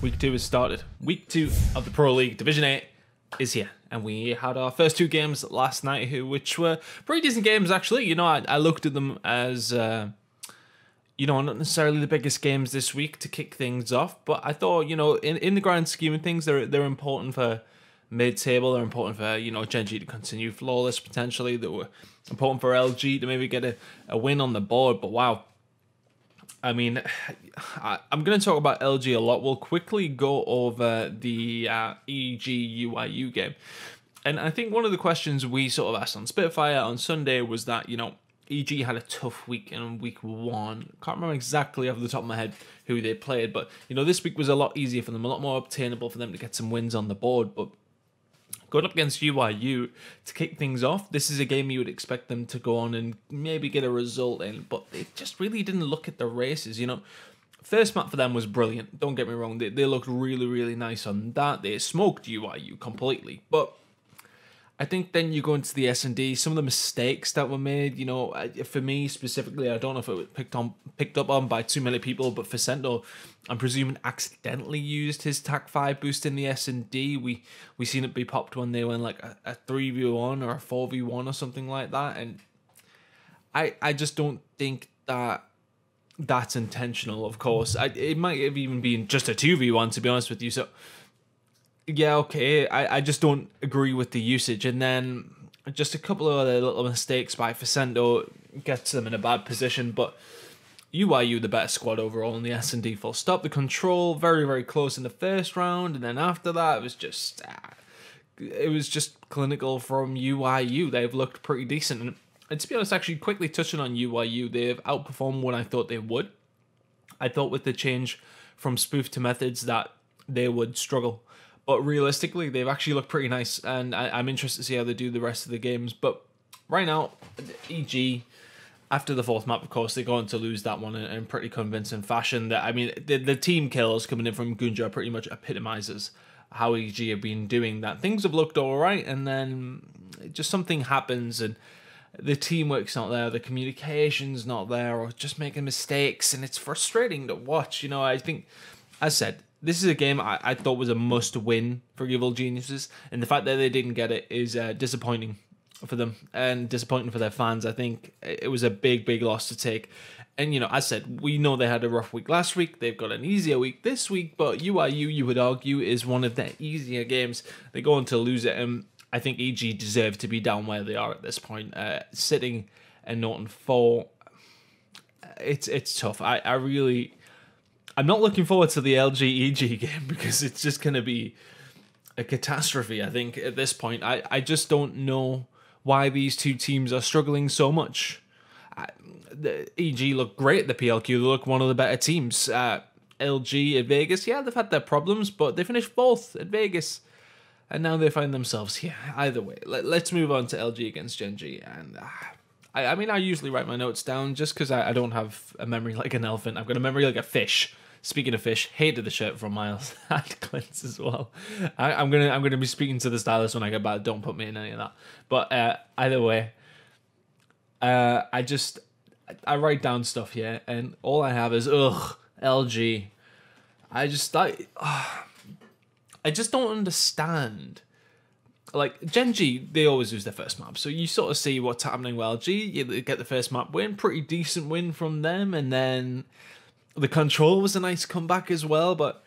Week 2 has started. Week 2 of the Pro League. Division 8 is here. And we had our first 2 games last night, which were pretty decent games, actually. You know, I looked at them as, you know, not necessarily the biggest games this week to kick things off. But I thought, you know, in the grand scheme of things, they're important for mid-table. They're important for, you know, Gen G to continue flawless, potentially. They were important for LG to maybe get a win on the board. But wow. I mean, I'm going to talk about LG a lot. We'll quickly go over the EG UIU game. And I think one of the questions we sort of asked on Spitfire on Sunday was that, you know, EG had a tough week in week 1. Can't remember exactly off the top of my head who they played. But, you know, this week was a lot easier for them, a lot more obtainable for them to get some wins on the board. But going up against UIU to kick things off, this is a game you would expect them to go on and maybe get a result in, but they just really didn't look at the races, you know. First map for them was brilliant, don't get me wrong, they looked really, really nice on that. They smoked UIU completely, but I think then you go into the S&D, some of the mistakes that were made, you know, for me specifically, I don't know if it was picked up on by too many people, but Facento, I'm presuming, accidentally used his TAC 5 boost in the S&D. We seen it be popped when they went like a 3v1 or a 4v1 or something like that, and I just don't think that that's intentional, of course. It might have even been just a 2v1, to be honest with you, so yeah, okay, I just don't agree with the usage. And then just a couple of other little mistakes by Facento gets them in a bad position. But UIU, the better squad overall in the S&D, full stop. The control, very, very close in the first round. And then after that, it was just clinical from UIU. They've looked pretty decent. And to be honest, actually, quickly touching on UIU, they've outperformed what I thought they would. I thought with the change from spoof to methods that they would struggle. But realistically, they've actually looked pretty nice, and I'm interested to see how they do the rest of the games. But right now, EG, after the 4th map, of course, they're going to lose that one in pretty convincing fashion. That I mean, the team kills coming in from Gunja pretty much epitomizes how EG have been doing that. Things have looked all right, and then just something happens, and the teamwork's not there, the communication's not there, or just making mistakes, and it's frustrating to watch. You know, I think, as said, this is a game I thought was a must-win for Evil Geniuses, and the fact that they didn't get it is disappointing for them and disappointing for their fans. I think it was a big, big loss to take. And, you know, as said, we know they had a rough week last week. They've got an easier week this week, but UIU, you would argue, is one of their easier games. They're going to lose it, and I think EG deserve to be down where they are at this point. Sitting at Norton 4, it's tough. I'm not looking forward to the LG EG game because it's just going to be a catastrophe, I think, at this point. I just don't know why these two teams are struggling so much. The EG look great at the PLQ. They look one of the better teams. LG at Vegas, yeah, they've had their problems, but they finished 4th at Vegas. And now they find themselves here. Either way, let's move on to LG against Gen G. And I mean, I usually write my notes down just because I don't have a memory like an elephant. I've got a memory like a fish. Speaking of fish, hated the shirt from Miles at Clint's as well. I'm gonna be speaking to the stylist when I get back. Don't put me in any of that. But either way, I write down stuff here, and all I have is LG. I just don't understand. Like, Gen G, they always lose their first map, so you sort of see what's happening with LG. You get the first map win, pretty decent win from them, and then the control was a nice comeback as well. But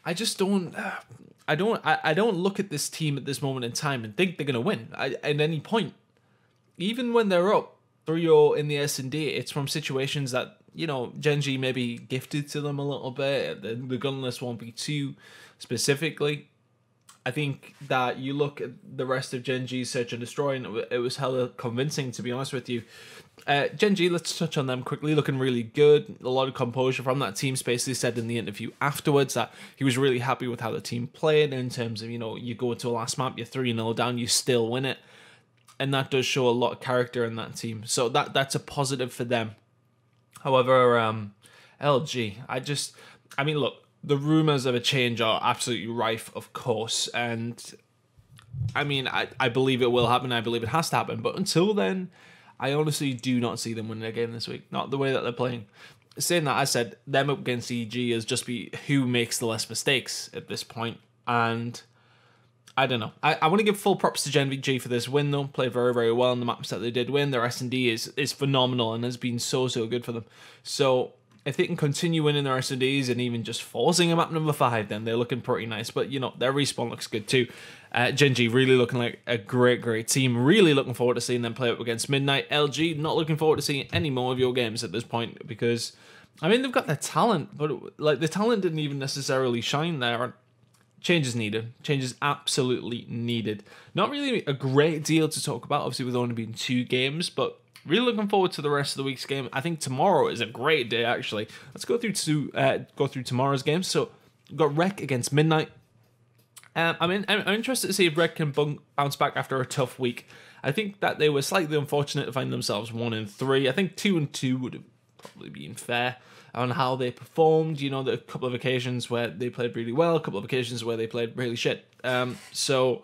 I just don't. I don't look at this team at this moment in time and think they're gonna win at any point. Even when they're up 3-0 in the S&D, it's from situations that, you know, Gen G maybe gifted to them a little bit. The gunless 1v2 specifically. I think that you look at the rest of Gen G's Search and Destroy, and it was hella convincing, to be honest with you. Gen G, let's touch on them quickly, looking really good. A lot of composure from that team. Spacely said in the interview afterwards that he was really happy with how the team played in terms of, you know, you go into a last map, you're 3-0 down, you still win it. And that does show a lot of character in that team. So that's a positive for them. However, LG, I mean, look, the rumors of a change are absolutely rife, of course, and I mean, I believe it will happen. I believe it has to happen. But until then, I honestly do not see them winning a game this week. Not the way that they're playing. saying that, I said them up against EG is just be who makes the less mistakes at this point, and I don't know. I want to give full props to Gen VG for this win, though. Played very, very well in the maps that they did win. Their S&D is phenomenal and has been so, so good for them. So if they can continue winning their S&Ds and even just forcing a map number 5, then they're looking pretty nice. But, you know, their respawn looks good too. Gen G really looking like a great, great team. Really looking forward to seeing them play up against Midnight. LG, not looking forward to seeing any more of your games at this point because, I mean, they've got the talent, but like the talent didn't even necessarily shine there. Changes needed. Changes absolutely needed. Not really a great deal to talk about, obviously, with only being 2 games, but really looking forward to the rest of the week's game. I think tomorrow is a great day, actually. Let's go through tomorrow's games. So, we've got Rec against Midnight. I'm interested to see if Rec can bounce back after a tough week. I think that they were slightly unfortunate to find themselves 1-3. I think 2-2 would have probably been fair on how they performed. You know, there are a couple of occasions where they played really well, a couple of occasions where they played really shit. So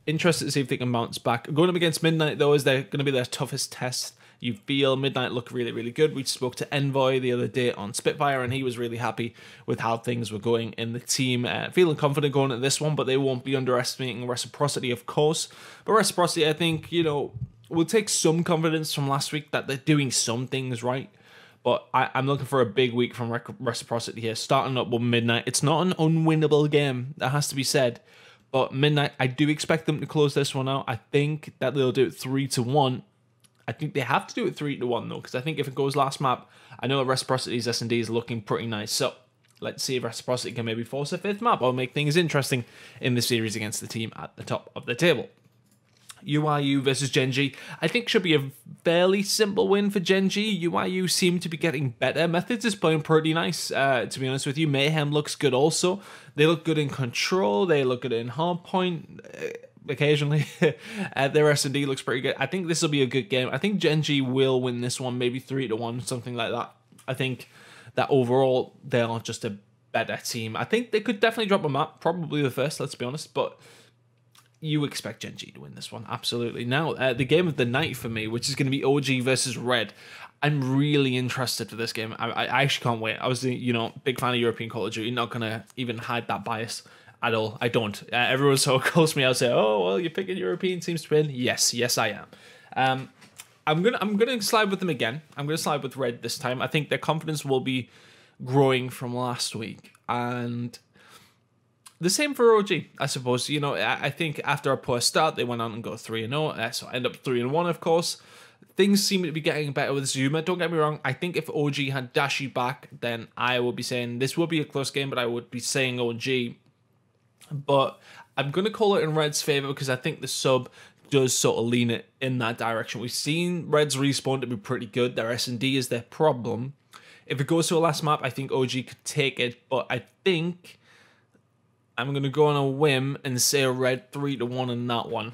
interested to see if they can bounce back. Going up against Midnight, though, is they're going to be their toughest test. You feel Midnight look really, really good. We spoke to Envoy the other day on Spitfire, and he was really happy with how things were going in the team. Feeling confident going into this one, but they won't be underestimating Reciprocity, of course. But Reciprocity, I think, you know, will take some confidence from last week that they're doing some things right. But I'm looking for a big week from Reciprocity here. Starting up with Midnight. It's not an unwinnable game, that has to be said. But Midnight, I do expect them to close this one out. I think that they'll do it 3-1. I think they have to do it 3-1, though, because I think if it goes last map, I know Reciprocity's S&D is looking pretty nice. So let's see if Reciprocity can maybe force a 5th map or make things interesting in the series against the team at the top of the table. UIU versus Gen G, I think should be a fairly simple win for Gen G. UIU seem to be getting better. Methods is playing pretty nice, to be honest with you. Mayhem looks good also. They look good in control. They look good in hardpoint occasionally. Their S&D looks pretty good. I think this will be a good game. I think Gen G will win this one, maybe 3-1, something like that. I think that overall, they are just a better team. I think they could definitely drop a map, probably the first, let's be honest, but you expect Gen G to win this one, absolutely. Now, the game of the night for me, which is going to be OG versus Red. I'm really interested for this game. I actually can't wait. I was, you know, big fan of European Call of Duty. Not going to even hide that bias at all. I don't. Everyone so calls me out, say, "Oh, well, you're picking European teams to win." Yes, I am. I'm gonna slide with them again. I'm gonna slide with Red this time. I think their confidence will be growing from last week, and the same for OG, I suppose. You know, I think after a poor start, they went on and go 3-0. So end up 3-1, of course. Things seem to be getting better with Zuma. Don't get me wrong. I think if OG had Dashi back, then I would be saying this will be a close game, but I would be saying OG. But I'm going to call it in Red's favor because I think the sub does sort of lean it in that direction. We've seen Red's respawn to be pretty good. Their S&D is their problem. If it goes to a last map, I think OG could take it, but I think I'm going to go on a whim and say a Red 3-1 in that one.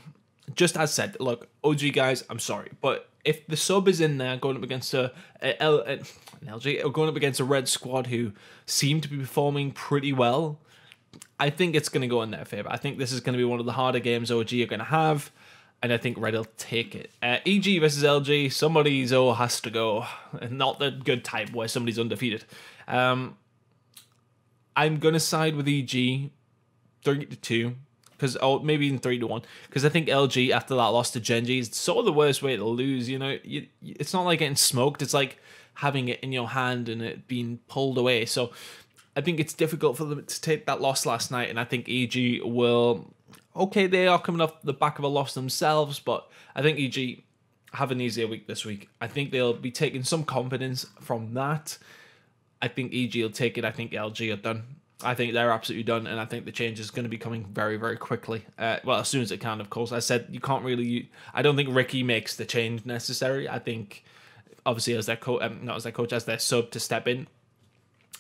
Just as said, look, OG guys, I'm sorry, but if the sub is in there going up against an LG, or going up against a Red squad who seem to be performing pretty well, I think it's going to go in their favor. I think this is going to be one of the harder games OG are going to have, and I think Red will take it. EG versus LG, somebody's has to go. Not the good type where somebody's undefeated. I'm going to side with EG 3-2. Or maybe even 3-1, because I think LG after that loss to Gen G is sort of the worst way to lose. You know, it's not like getting smoked; it's like having it in your hand and it being pulled away. So I think it's difficult for them to take that loss last night, and I think EG will. Okay, they are coming off the back of a loss themselves, but I think EG have an easier week this week. I think they'll be taking some confidence from that. I think EG will take it. I think LG are done. I think they're absolutely done, and I think the change is going to be coming very, very quickly. Well, as soon as it can, of course. I said you can't really. I don't think Ricky makes the change necessary. I think, obviously, as their coach, not as their coach, as their sub to step in.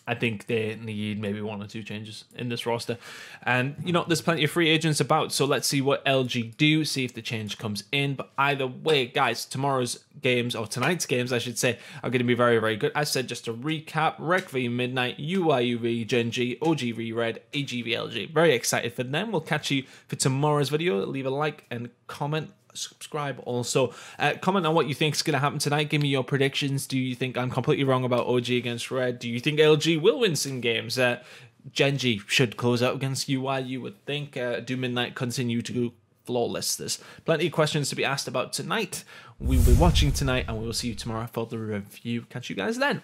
I think they need maybe 1 or 2 changes in this roster. And, you know, there's plenty of free agents about, so let's see what LG do, see if the change comes in. But either way, guys, tomorrow's games, or tonight's games, I should say, are going to be very, very good. I said, just to recap, Rec v Midnight, UIU v Gen G, OG v Red, EG v LG. Very excited for them. We'll catch you for tomorrow's video. Leave a like and comment subscribe also. Comment on what you think is going to happen tonight. Give me your predictions. Do you think I'm completely wrong about OG against Red? Do you think LG will win some games? Genji should close out against UI, you would think. Do Midnight continue to go flawless? There's plenty of questions to be asked about tonight. We will be watching tonight, and we will see you tomorrow for the review. Catch you guys then.